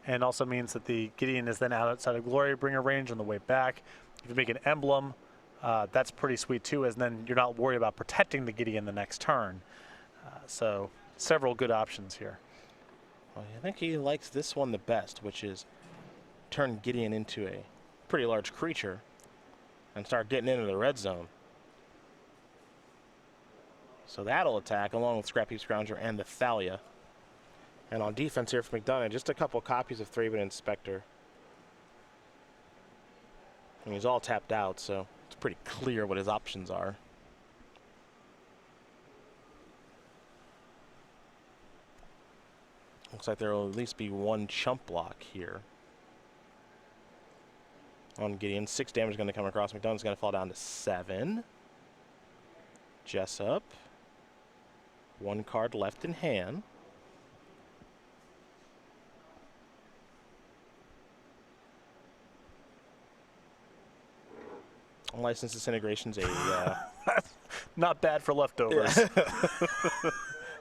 and also means that the Gideon is then outside of Glorybringer range on the way back. If you make an emblem, that's pretty sweet too, as then you're not worried about protecting the Gideon the next turn. So several good options here. Well, I think he likes this one the best, which is turn Gideon into a pretty large creature and start getting into the red zone. So that'll attack along with Scrap Heap Scrounger and the Thalia. And on defense here for McDonough, just a couple copies of Thraben Inspector. And he's all tapped out, so it's pretty clear what his options are. Looks like there will at least be one chump block here on Gideon. 6 damage is going to come across. McDonough's going to fall down to 7. Jessup. 1 card left in hand. Unlicensed Disintegration's a not bad for leftovers.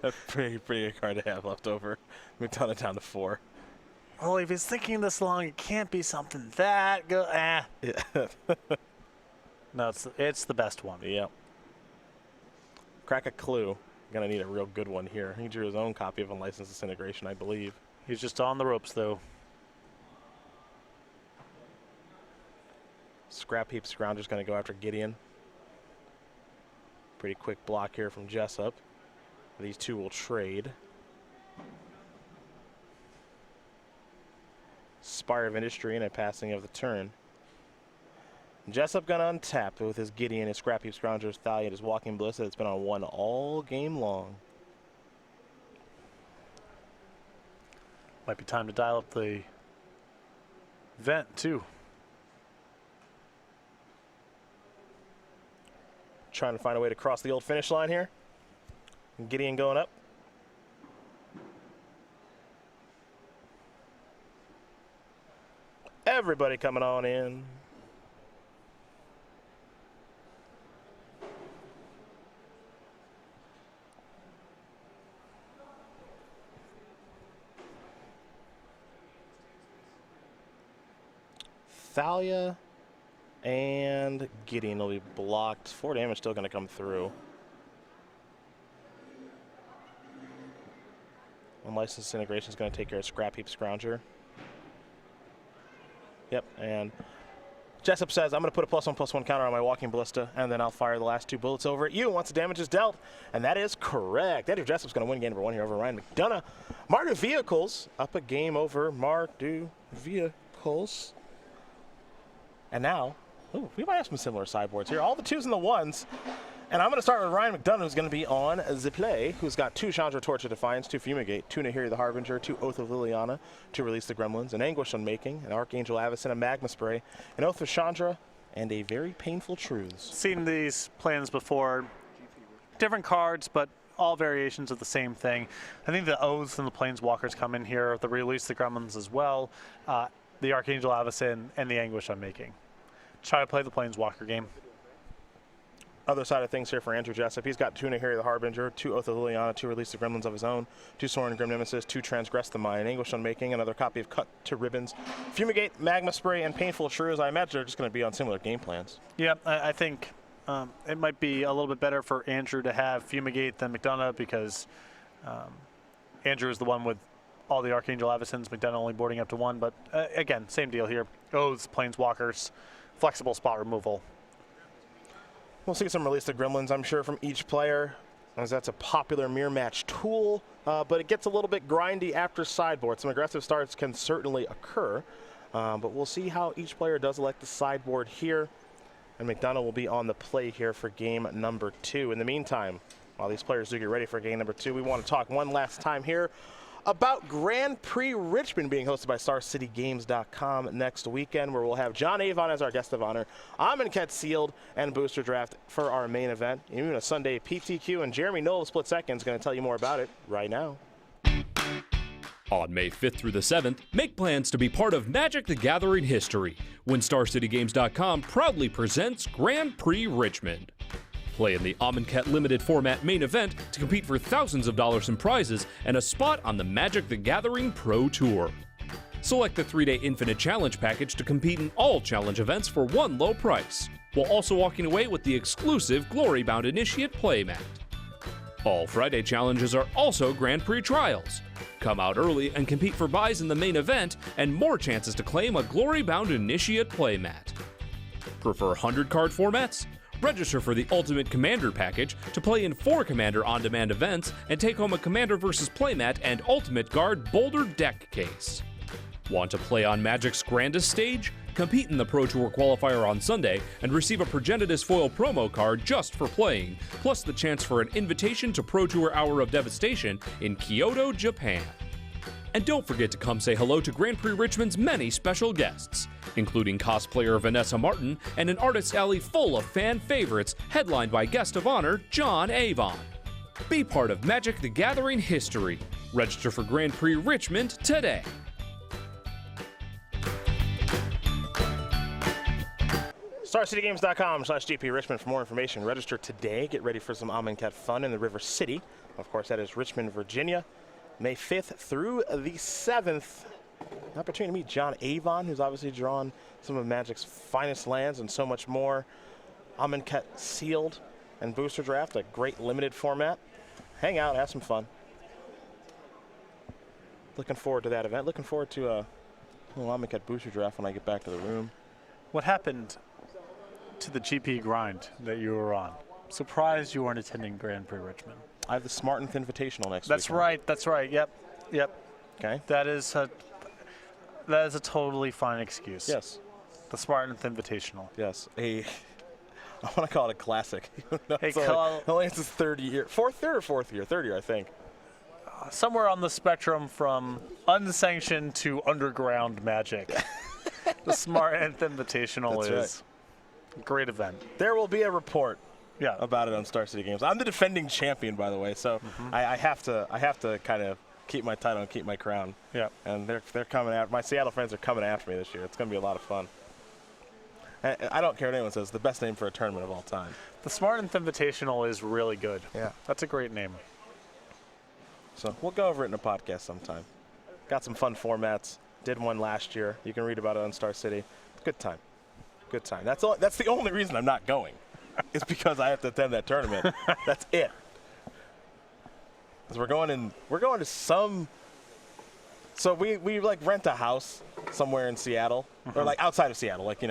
A pretty good card to have left over. McDonough down to 4. Well, if he's thinking this long, it can't be something that good. Yeah. No, it's the best one. Yep. Crack a clue. Gonna need a real good one here. He drew his own copy of Unlicensed Disintegration, I believe. He's just on the ropes, though. Scrap Heap Scrounger's going to go after Gideon. Pretty quick block here from Jessup. These two will trade. Spire of Industry and a passing of the turn. Jessup going to untap with his Gideon, his Scrap Heap Scrounger, his Thalia, his Walking Ballista that's been on 1 all game long. Might be time to dial up the vent, too. Trying to find a way to cross the old finish line here. Gideon going up. Everybody coming on in. Thalia and Gideon will be blocked. 4 damage still going to come through. Unlicensed Disintegration is going to take care of Scrap Heap Scrounger. Yep, and Jessup says, I'm going to put a +1/+1 counter on my Walking Ballista, and then I'll fire the last 2 bullets over at you once the damage is dealt. And that is correct. Andrew Jessup's going to win game number 1 here over Ryan McDonough. Mardu Vehicles up a game over Mardu Vehicles. And now, ooh, we might have some similar sideboards here. All the 2s and the 1s. And I'm going to start with Ryan McDonough, who's going to be on the play, who's got 2 Chandra Torch of Defiance, 2 Fumigate, 2 Nahiri the Harbinger, 2 Oath of Liliana to release the Gremlins, an Anguish Unmaking, an Archangel Avacyn, a Magma Spray, an Oath of Chandra, and a Very Painful Truths. Seen these plans before. Different cards, but all variations of the same thing. I think the Oaths and the Planeswalkers come in here. The release the Gremlins as well. The Archangel Avacyn and the Anguish Unmaking. Try to play the Planeswalker game. Other side of things here for Andrew Jessup. He's got 2 Nahiri the Harbinger, 2 Oath of Liliana, 2 Release the Gremlins of his own, 2 Sorin Grim Nemesis, 2 Transgress the Mind, Anguish Unmaking, another copy of Cut to Ribbons, Fumigate, Magma Spray, and Painful Shrews. I imagine they're just going to be on similar game plans. Yeah, I think it might be a little bit better for Andrew to have Fumigate than McDonough because Andrew is the one with all the Archangel Avacyns, McDonough only boarding up to 1. But again, same deal here. Oaths, Planeswalkers, flexible spot removal. We'll see some Release the Gremlins, I'm sure, from each player, as that's a popular mirror match tool, but it gets a little bit grindy after sideboard. Some aggressive starts can certainly occur, but we'll see how each player does elect the sideboard here, and McDonough will be on the play here for game number 2. In the meantime, while these players do get ready for game number 2, we want to talk one last time here about Grand Prix Richmond being hosted by StarCityGames.com next weekend, where we'll have John Avon as our guest of honor, Amonkhet Sealed, and Booster Draft for our main event. Even a Sunday PTQ, and Jeremy Knoll of Split Second is going to tell you more about it right now. On May 5th through the 7th, make plans to be part of Magic the Gathering history when StarCityGames.com proudly presents Grand Prix Richmond. Play in the Amonkhet Limited Format main event to compete for thousands of dollars in prizes and a spot on the Magic the Gathering Pro Tour. Select the 3-day Infinite Challenge package to compete in all challenge events for one low price, while also walking away with the exclusive Glory-bound Initiate playmat. All Friday challenges are also Grand Prix trials. Come out early and compete for buys in the main event and more chances to claim a Glory-bound Initiate playmat. Prefer 100-card formats? Register for the Ultimate Commander package to play in 4 Commander on-demand events and take home a Commander vs. playmat and Ultimate Guard Boulder deck case. Want to play on Magic's grandest stage? Compete in the Pro Tour qualifier on Sunday and receive a Progenitus Foil promo card just for playing, plus the chance for an invitation to Pro Tour Hour of Devastation in Kyoto, Japan. And don't forget to come say hello to Grand Prix Richmond's many special guests, including cosplayer Vanessa Martin and an artist alley full of fan favorites headlined by guest of honor John Avon. Be part of Magic the Gathering history. Register for Grand Prix Richmond today. StarCityGames.com/GP Richmond for more information. Register today. Get ready for some Amonkhet fun in the River City. Of course, that is Richmond, Virginia. May 5th through the 7th. An opportunity to meet John Avon, who's obviously drawn some of Magic's finest lands and so much more. Amonkhet sealed and booster draft, a great limited format. Hang out, have some fun. Looking forward to that event. Looking forward to a little Amonkhet booster draft when I get back to the room. What happened to the GP grind that you were on? Surprised you weren't attending Grand Prix Richmond. I have the Smartenth Invitational next week. That's right. That's right. Yep. Okay. That is a totally fine excuse. Yes. The Smartenth Invitational. Yes. I want to call it a classic. It's only it's his third year. Third year, I think. Somewhere on the spectrum from unsanctioned to underground Magic. The Smartenth Invitational is a great event. There will be a report. Yeah. About it on Star City Games. I'm the defending champion, by the way, so I have to kind of keep my title and keep my crown. Yeah. And they're coming after my Seattle friends are coming after me this year. It's going to be a lot of fun. I don't care what anyone says. The best name for a tournament of all time. The Smartenth Invitational is really good. Yeah. That's a great name. So we'll go over it in a podcast sometime. Got some fun formats. Did one last year. You can read about it on Star City. Good time. Good time. That's the only reason I'm not going. It's because I have to attend that tournament. That's it. Because we're going to some. So we like rent a house somewhere in Seattle, or like outside of Seattle, like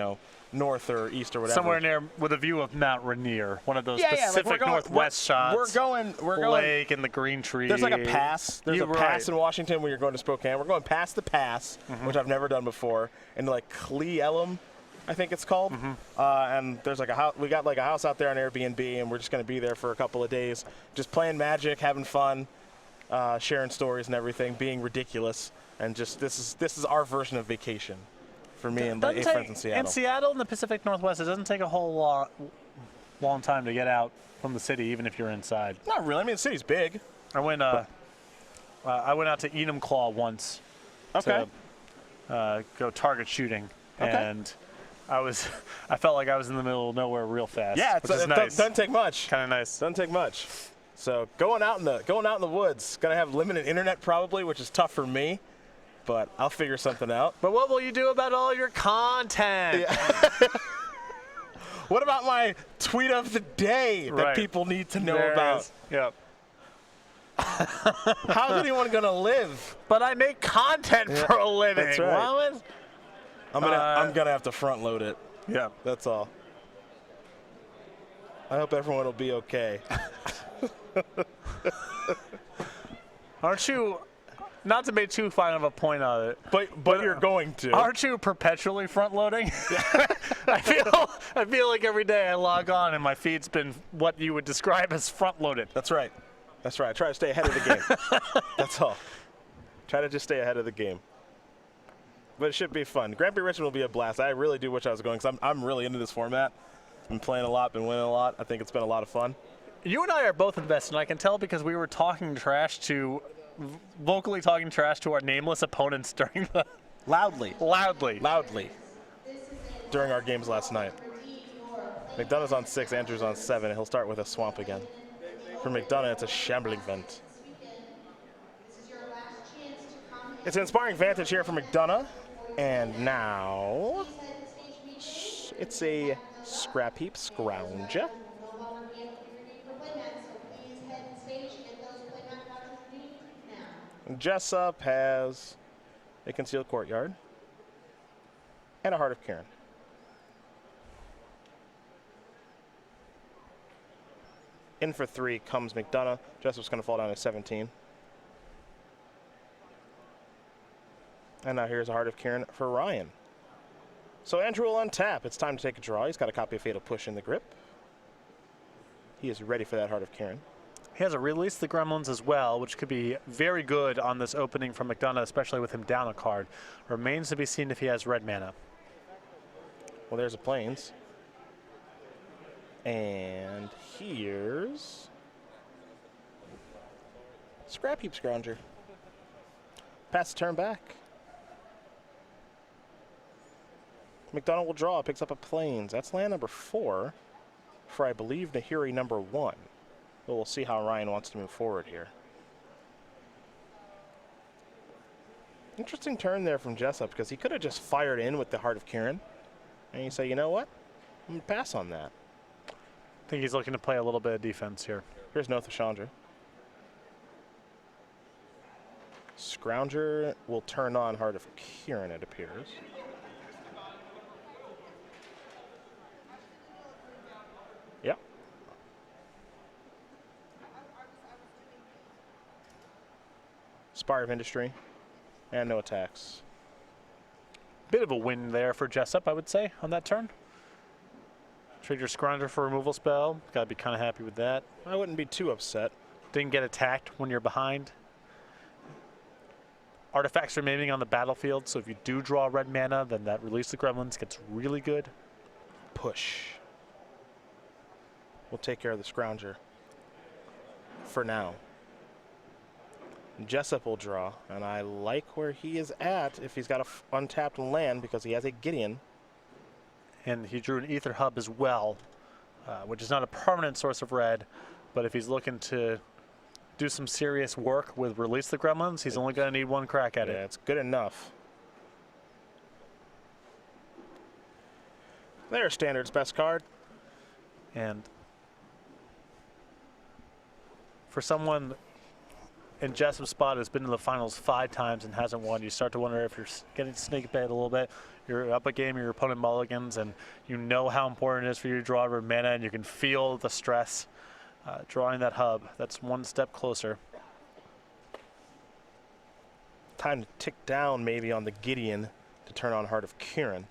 north or east or whatever. Somewhere near with a view of Mount Rainier, one of those Pacific like Northwest shots. We're going Lake and the green tree. There's like a pass. There's a pass in Washington when you're going to Spokane. We're going past the pass, which I've never done before, into like Cle Elum, I think it's called. And there's like a house. We got like a house out there on Airbnb, and we're just going to be there for a couple of days, just playing Magic, having fun, sharing stories and everything, being ridiculous, and just this is our version of vacation for me and my 8 friends in Seattle. In Seattle, in the Pacific Northwest, it doesn't take a whole long time to get out from the city, even if you're inside. Not really. I mean, the city's big. I went out to Enumclaw once. Okay. To go target shooting, and I felt like I was in the middle of nowhere real fast. Yeah, which is nice. Doesn't take much. Kind of nice. Doesn't take much. So going out in the woods, gonna have limited internet probably, which is tough for me, but I'll figure something out. But what will you do about all your content? Yeah. What about my tweet of the day that people need to know about? Yep. How's anyone gonna live? But I make content for a living. That's right. I'm gonna have to front load it. Yeah. That's all. I hope everyone will be okay. Aren't you, not to make too fine of a point on it, but you're going to. Aren't you perpetually front-loading? I feel like every day I log on and my feed's been what you would describe as front-loaded. That's right. That's right. I try to stay ahead of the game. That's all. Try to just stay ahead of the game. But it should be fun. Grand Prix Richmond will be a blast. I really do wish I was going because I'm really into this format. Been playing a lot, been winning a lot. I think it's been a lot of fun. You and I are both invested, and I can tell because we were vocally talking trash to our nameless opponents during the... Loudly. Loudly. During our games last night. McDonough's on 6, Andrew's on 7, and he'll start with a swamp again. For McDonough, it's a shambling vent. It's an inspiring vantage here for McDonough. And now it's a scrap heap scrounger. Jessup has a concealed courtyard and a Heart of Kieran. In for 3 comes McDonough. Jessup's going to fall down to 17. And now here's a Heart of Kieran for Ryan. So Andrew will untap. It's time to take a draw. He's got a copy of Fatal Push in the grip. He is ready for that Heart of Kieran. He has a Release the Gremlins as well, which could be very good on this opening from McDonough, especially with him down a card. Remains to be seen if he has red mana. Well, there's a Plains. And here's Scrap Heap Scrounger. Pass the turn back. McDonough will draw, picks up a Plains. That's land number 4 for, I believe, Nahiri number 1. But we'll see how Ryan wants to move forward here. Interesting turn there from Jessup, because he could have just fired in with the Heart of Kieran. And you say, you know what? I'm going to pass on that. I think he's looking to play a little bit of defense here. Here's no Chandra. Scrounger will turn on Heart of Kieran, it appears. Yep. Spire of Industry. And no attacks. Bit of a win there for Jessup, I would say, on that turn. Trade your Scrounger for a removal spell. Got to be kind of happy with that. I wouldn't be too upset. Didn't get attacked when you're behind. Artifacts remaining on the battlefield, so if you do draw red mana, then that Release the Gremlins gets really good. Push. We'll take care of the Scrounger for now. Jessup will draw, and I like where he is at if he's got a untapped land because he has a Gideon. And he drew an Ether Hub as well, which is not a permanent source of red, but if he's looking to do some serious work with Release the Gremlins, he's only going to need one crack at it. Yeah, it's good enough. There's Standard's best card. And for someone in Jessup's spot who's been to the finals 5 times and hasn't won, you start to wonder if you're getting snake bait a little bit. You're up a game, your opponent mulligans, and you know how important it is for you to draw red mana, and you can feel the stress drawing that hub. That's one step closer. Time to tick down maybe on the Gideon to turn on Heart of Kieran.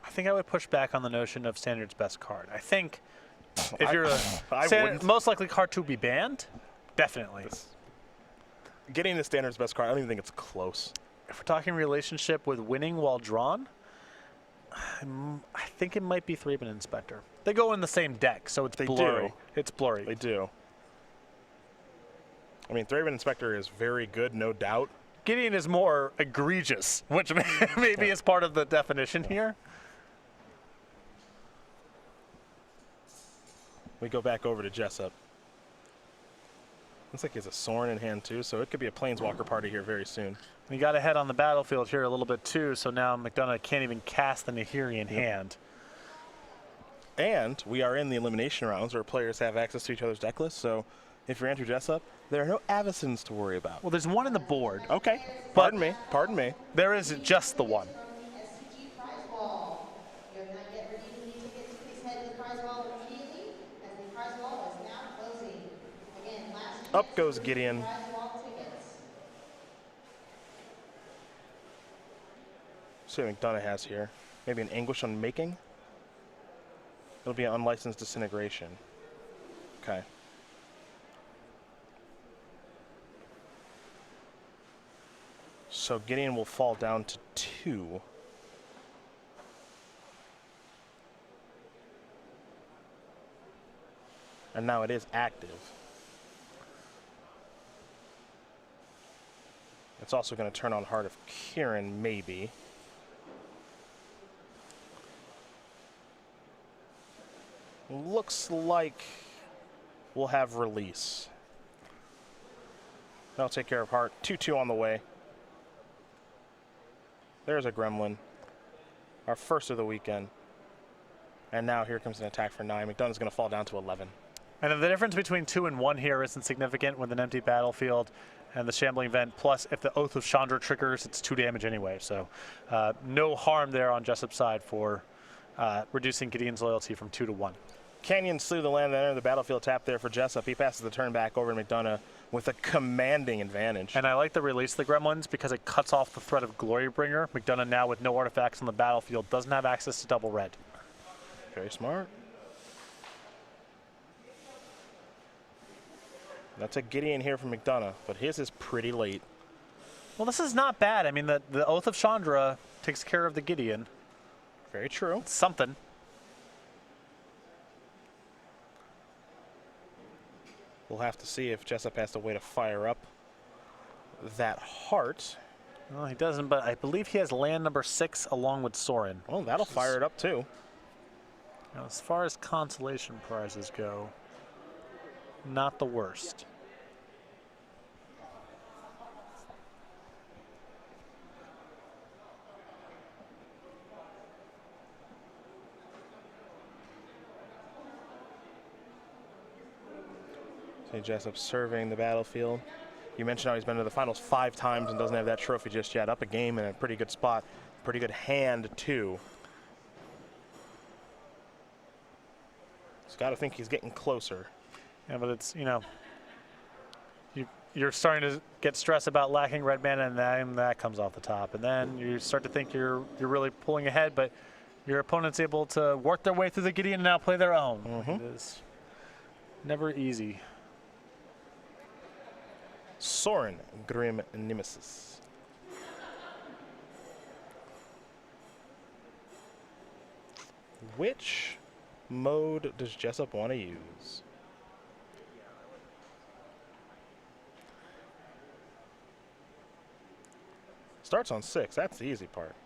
I think I would push back on the notion of Standard's best card. I think if you're most likely card to be banned, definitely. Getting the Standard's best card, I don't even think it's close. If we're talking relationship with winning while drawn, I think it might be Thraben Inspector. They go in the same deck, so it's blurry. It's blurry. They do. I mean, Thraben Inspector is very good, no doubt. Gideon is more egregious, which maybe is part of the definition here. We go back over to Jessup. Looks like he has a Sorin in hand too, so it could be a Planeswalker party here very soon. He got ahead on the battlefield here a little bit too, so now McDonough can't even cast the Nahiri in hand. And we are in the elimination rounds where players have access to each other's deck lists, so if you're Andrew Jessup, there are no Avacons to worry about. Well, there's one in the board. Okay, pardon me. There is just the one. Up goes Gideon. See what McDonough has here. Maybe an Anguish Unmaking? It'll be an Unlicensed Disintegration. Okay. So Gideon will fall down to 2. And now it is active. It's also going to turn on Heart of Kieran, maybe. Looks like we'll have release. That'll take care of Hart. 2-2 on the way. There's a Gremlin. Our first of the weekend. And now here comes an attack for 9. McDonough's going to fall down to 11. And the difference between 2 and 1 here isn't significant with an empty battlefield and the Shambling Vent. Plus, if the Oath of Chandra triggers, it's 2 damage anyway. So no harm there on Jessup's side for reducing Gideon's loyalty from 2 to 1. Canyon slew the land that entered the battlefield tap there for Jessup. He passes the turn back over to McDonough with a commanding advantage. And I like the release of the Gremlins because it cuts off the threat of Glorybringer. McDonough now with no artifacts on the battlefield doesn't have access to double red. Very smart. That's a Gideon here from McDonough, but his is pretty late. Well, this is not bad. I mean, the Oath of Chandra takes care of the Gideon. Very true. It's something. We'll have to see if Jessup has a way to fire up that Heart. Well, he doesn't, but I believe he has land number 6 along with Sorin. Well, that'll fire it up too. Now, as far as consolation prizes go, not the worst. So Jessup surveying the battlefield. You mentioned how he's been to the finals 5 times and doesn't have that trophy just yet. Up a game in a pretty good spot. Pretty good hand, too. He's got to think he's getting closer. Yeah, but it's, you know, you're starting to get stressed about lacking red mana, and then that comes off the top. And then you start to think you're really pulling ahead, but your opponent's able to work their way through the Gideon and now play their own. It is never easy. Sorin, Grim Nemesis. Which mode does Jessup want to use? Starts on 6. That's the easy part.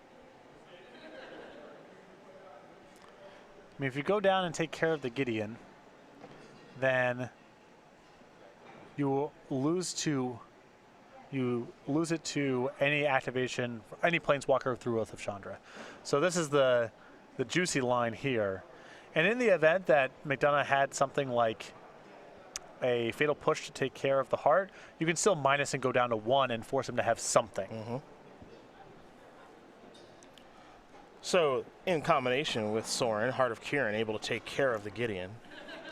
I mean, if you go down and take care of the Gideon, then you lose it to any activation, any Planeswalker through Oath of Chandra. So this is the juicy line here. And in the event that McDonough had something like a Fatal Push to take care of the Heart, you can still minus and go down to 1 and force him to have something. So, in combination with Sorin, Heart of Kieran able to take care of the Gideon.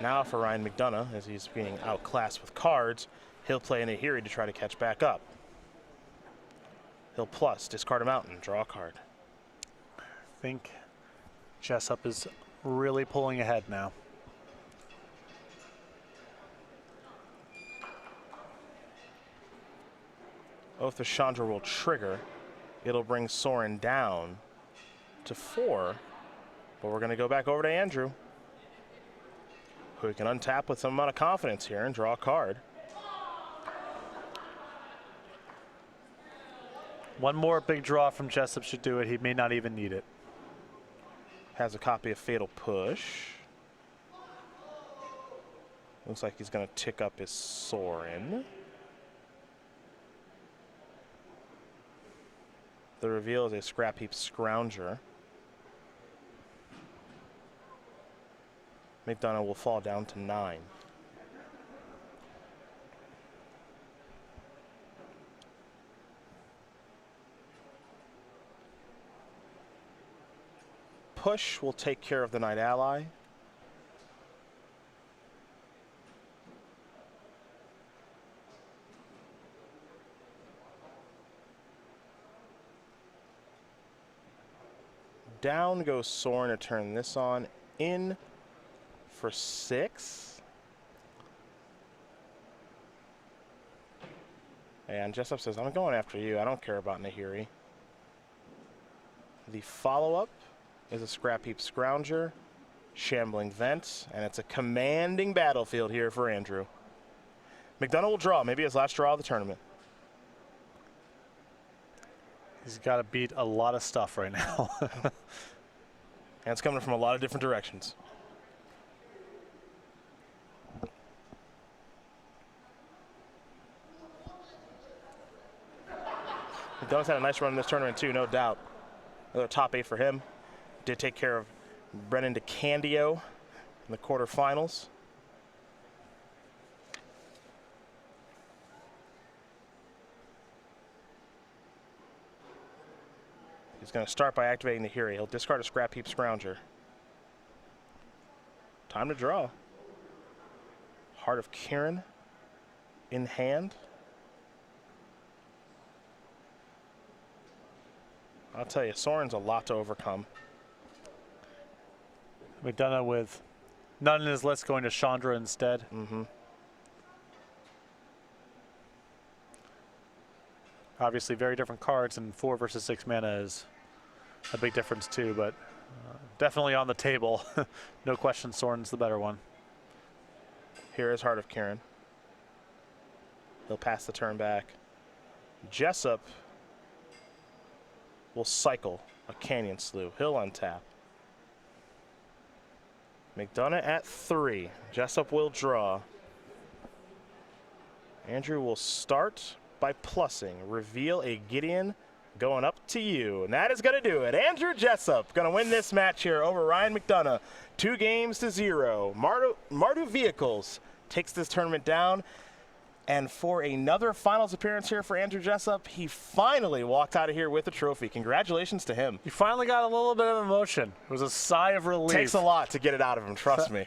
Now for Ryan McDonough, as he's being outclassed with cards, he'll play an Ahiri to try to catch back up. He'll plus, discard a mountain, draw a card. I think Jessup is really pulling ahead now. Oath of Chandra will trigger. It'll bring Sorin down to 4, but we're going to go back over to Andrew, who can untap with some amount of confidence here and draw a card. One more big draw from Jessup should do it. He may not even need it. Has a copy of Fatal Push. Looks like he's going to tick up his Sorin. The reveal is a Scrap Heap Scrounger. McDonough will fall down to 9. Push will take care of the Knight Ally. Down goes Sorin to turn this on. In for 6. And Jessup says, I'm going after you. I don't care about Nahiri. The follow-up is a Scrap Heap Scrounger, Shambling Vent, and it's a commanding battlefield here for Andrew. McDonough will draw, maybe his last draw of the tournament. He's got to beat a lot of stuff right now. And it's coming from a lot of different directions. McDonough's had a nice run in this tournament too, no doubt. Another top 8 for him. Did take care of Brennan DeCandio in the quarterfinals. He's going to start by activating the Hiri. He'll discard a Scrap Heap Scrounger. Time to draw. Heart of Kirin in hand. I'll tell you, Soren's a lot to overcome. McDonough with none in his list, going to Chandra instead. Obviously, very different cards, and 4 versus 6 mana is a big difference too, but definitely on the table. No question, Soren's the better one. Here is Heart of Kirin. He'll pass the turn back. Jessup will cycle a Canyon Slough. He'll untap. McDonough at 3. Jessup will draw. Andrew will start by plussing. Reveal a Gideon going up to you. And that is going to do it. Andrew Jessup going to win this match here over Ryan McDonough. 2-0. Mardu Vehicles takes this tournament down. And for another finals appearance here for Andrew Jessup, he finally walked out of here with a trophy. Congratulations to him. He finally got a little bit of emotion. It was a sigh of relief. Takes a lot to get it out of him, trust me.